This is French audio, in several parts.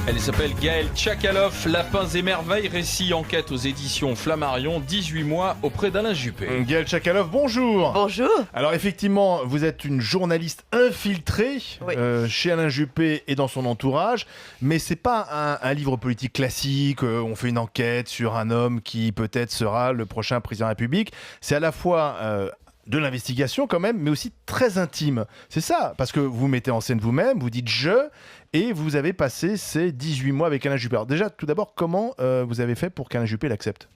Elle s'appelle Gaëlle Tchakaloff, Lapins et Merveilles, récit enquête aux éditions Flammarion, 18 mois auprès d'Alain Juppé. Gaëlle Tchakaloff, bonjour. Bonjour. Alors effectivement, vous êtes une journaliste infiltrée chez Alain Juppé et dans son entourage, mais c'est pas un livre politique classique, on fait une enquête sur un homme qui peut-être sera le prochain président de la République. C'est à la fois de l'investigation quand même, mais aussi très intime. C'est ça, parce que vous mettez en scène vous-même, vous dites « je », et vous avez passé ces 18 mois avec Alain Juppé. Alors déjà, tout d'abord, comment vous avez fait pour qu'Alain Juppé l'accepte ?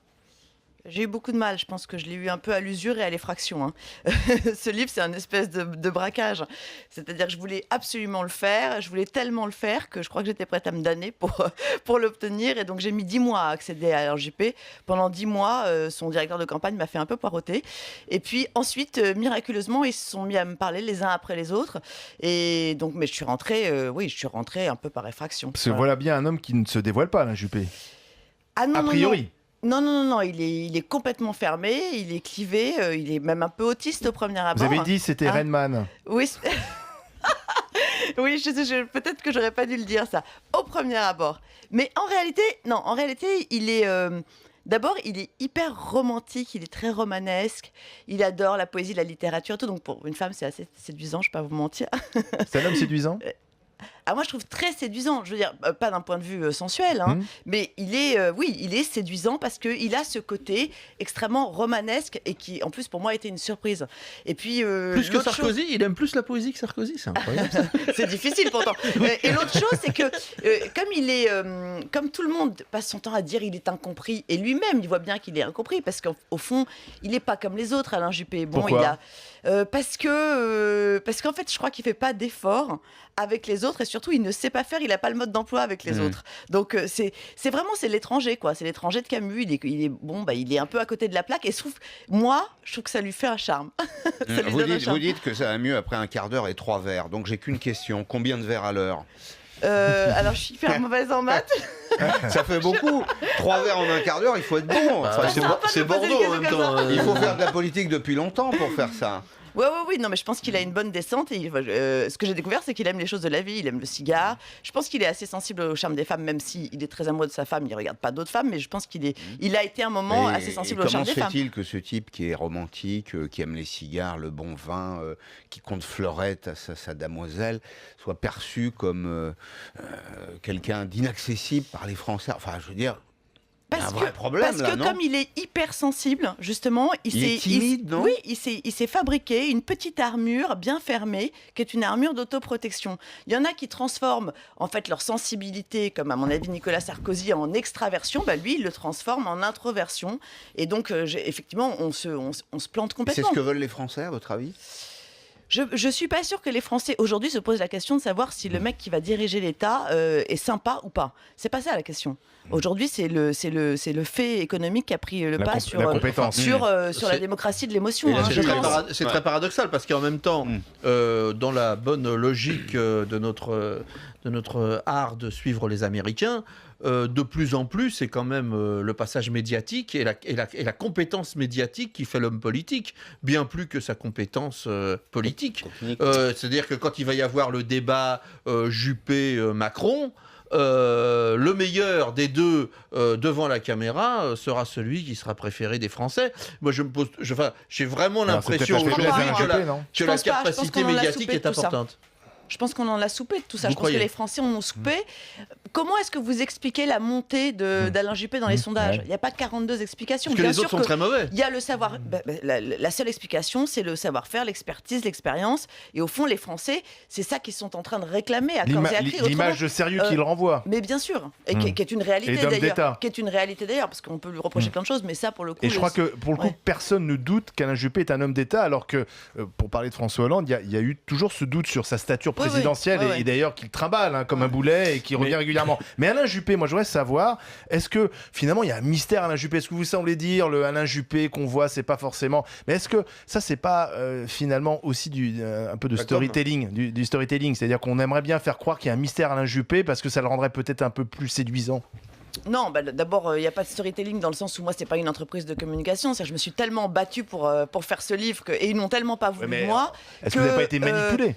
J'ai eu beaucoup de mal, je pense que je l'ai eu un peu à l'usure et à l'effraction. Ce livre, c'est un espèce de braquage. C'est-à-dire que je voulais absolument le faire, je voulais tellement le faire que je crois que j'étais prête à me damner pour l'obtenir. Et donc j'ai mis 10 mois à accéder à Alain Juppé. Pendant 10 mois, son directeur de campagne m'a fait un peu poireauter. Et puis ensuite, miraculeusement, ils se sont mis à me parler les uns après les autres. Et donc, mais je suis rentrée un peu par effraction. Parce que voilà bien un homme qui ne se dévoile pas, Alain Juppé. Ah non, a priori. Non. Non, il est complètement fermé, il est clivé, il est même un peu autiste au premier abord. Vous avez dit c'était Rainman. Oui, oui, peut-être que j'aurais pas dû le dire ça, au premier abord. Mais en réalité, il est... D'abord, il est hyper romantique, il est très romanesque, il adore la poésie, la littérature et tout, donc pour une femme, c'est assez séduisant, je ne vais pas vous mentir. C'est un homme séduisant ? Moi, je trouve très séduisant. Je veux dire, pas d'un point de vue sensuel, mais il est séduisant parce qu'il a ce côté extrêmement romanesque et qui, en plus, pour moi, était une surprise. Et puis, plus que Sarkozy, il aime plus la poésie que Sarkozy, c'est incroyable. C'est difficile pourtant. Et l'autre chose, c'est que comme tout le monde passe son temps à dire il est incompris, et lui-même, il voit bien qu'il est incompris parce qu'au fond, il n'est pas comme les autres, Alain Juppé. Bon, pourquoi ? Parce qu'en fait, je crois qu'il fait pas d'efforts avec les autres et surtout il ne sait pas faire, il n'a pas le mode d'emploi avec les autres. Donc c'est l'étranger quoi, c'est l'étranger de Camus, il est un peu à côté de la plaque et je trouve que ça lui fait un charme. Vous dites que ça va mieux après un quart d'heure et 3 verres, donc j'ai qu'une question, combien de verres à l'heure ? Alors je suis hyper mauvaise en maths. Ça fait beaucoup. 3 verres en un quart d'heure, il faut être bon. C'est Bordeaux en même temps. Il faut faire de la politique depuis longtemps pour faire ça. Oui, non, mais je pense qu'il a une bonne descente. Et, ce que j'ai découvert, c'est qu'il aime les choses de la vie, il aime le cigare. Je pense qu'il est assez sensible au charme des femmes, même s'il est très amoureux de sa femme, il ne regarde pas d'autres femmes, mais je pense qu'il a été un moment assez sensible au charme des femmes. Comment se fait-il que ce type qui est romantique, qui aime les cigares, le bon vin, qui compte fleurette à sa damoiselle, soit perçu comme quelqu'un d'inaccessible par les Français ? Enfin, je veux dire... Parce que comme il est hypersensible, justement, il est timide, non ? Oui, il s'est fabriqué une petite armure bien fermée, qui est une armure d'autoprotection. Il y en a qui transforment en fait leur sensibilité, comme à mon avis Nicolas Sarkozy, en extraversion. Lui, il le transforme en introversion. Et donc, effectivement, on se plante complètement. C'est ce que veulent les Français, à votre avis ? Je suis pas sûre que les Français aujourd'hui se posent la question de savoir si le mec qui va diriger l'État est sympa ou pas. C'est pas ça la question. Aujourd'hui, c'est le fait économique qui a pris le pas sur la démocratie de l'émotion. C'est très paradoxal parce qu'en même temps, dans la bonne logique de notre art de suivre les Américains, de plus en plus, c'est quand même le passage médiatique et la compétence médiatique qui fait l'homme politique, bien plus que sa compétence politique. C'est-à-dire que quand il va y avoir le débat Juppé-Macron, le meilleur des deux devant la caméra sera celui qui sera préféré des Français. Moi, j'ai vraiment l'impression aujourd'hui que la capacité médiatique est importante. Je pense qu'on en a soupé de tout ça. Je pense que les Français en ont soupé. Comment est-ce que vous expliquez la montée d'Alain Juppé dans les sondages ? Il n'y a pas 42 explications. Parce que les autres sont très mauvais. Il y a le savoir. La seule explication, c'est le savoir-faire, l'expertise, l'expérience. Et au fond, les Français, c'est ça qu'ils sont en train de réclamer à corps et à cri. L'image de sérieux qu'il renvoie. Mais bien sûr. Et qui est une réalité d'ailleurs. Qui est une réalité d'ailleurs, parce qu'on peut lui reprocher plein de choses, mais ça, pour le coup. Et je crois que, pour le coup, personne ne doute qu'Alain Juppé est un homme d'État, alors que, pour parler de François Hollande, il y a eu toujours ce doute sur sa stature présidentielle et d'ailleurs qu'il trimballe comme un boulet et qui revient régulièrement. Mais Alain Juppé, moi je voudrais savoir, est-ce que finalement il y a un mystère Alain Juppé ? Est-ce que vous semblez dire le Alain Juppé qu'on voit, c'est pas forcément... Mais est-ce que ça c'est pas finalement aussi un peu de storytelling, du storytelling, c'est-à-dire qu'on aimerait bien faire croire qu'il y a un mystère Alain Juppé parce que ça le rendrait peut-être un peu plus séduisant ? Non, d'abord, il n'y a pas de storytelling dans le sens où moi, c'est pas une entreprise de communication. Je me suis tellement battue pour faire ce livre et ils n'ont tellement pas voulu de moi. Est-ce que vous n'avez pas été manipulé ?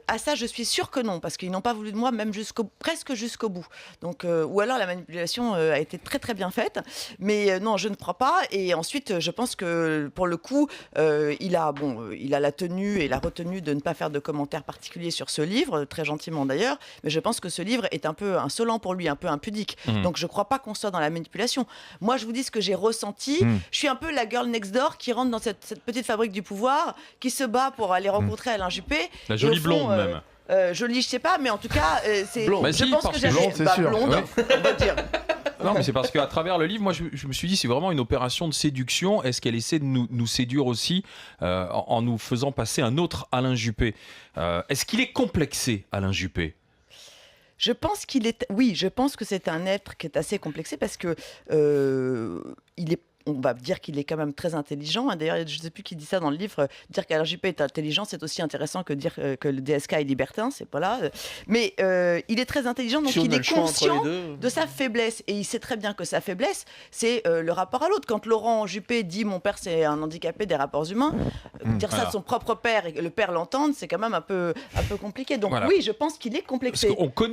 À ça, je suis sûre que non, parce qu'ils n'ont pas voulu de moi, même presque jusqu'au bout. Donc, ou alors la manipulation a été très très bien faite. Mais non, je ne crois pas. Et ensuite, je pense que pour le coup, il a la tenue et la retenue de ne pas faire de commentaires particuliers sur ce livre, très gentiment d'ailleurs. Mais je pense que ce livre est un peu insolent pour lui, un peu impudique. Donc, je ne crois pas qu'on soit dans la manipulation. Moi, je vous dis ce que j'ai ressenti. Je suis un peu la girl next door qui rentre dans cette petite fabrique du pouvoir, qui se bat pour aller rencontrer Alain Juppé. La jolie blonde, même. Jolie, je sais pas, mais en tout cas, c'est. Blonde. Je pense que j'avais blonde, c'est sûr. blonde, Oui. on va dire. Non, mais c'est parce qu'à travers le livre, moi, je me suis dit, c'est vraiment une opération de séduction. Est-ce qu'elle essaie de nous séduire aussi en nous faisant passer un autre Alain Juppé Est-ce qu'il est complexé, Alain Juppé? Je pense je pense que c'est un être qui est assez complexé parce que on va dire qu'il est quand même très intelligent. D'ailleurs, je ne sais plus qui dit ça dans le livre. Dire qu'Alain Juppé est intelligent, c'est aussi intéressant que dire que le DSK est libertin. C'est pas là. Mais il est très intelligent, donc il est conscient de sa faiblesse. Et il sait très bien que sa faiblesse, c'est le rapport à l'autre. Quand Laurent Juppé dit « mon père, c'est un handicapé des rapports humains », dire ça de son propre père et que le père l'entende, c'est quand même un peu compliqué. Donc oui, je pense qu'il est complexé. Parce qu'on connaît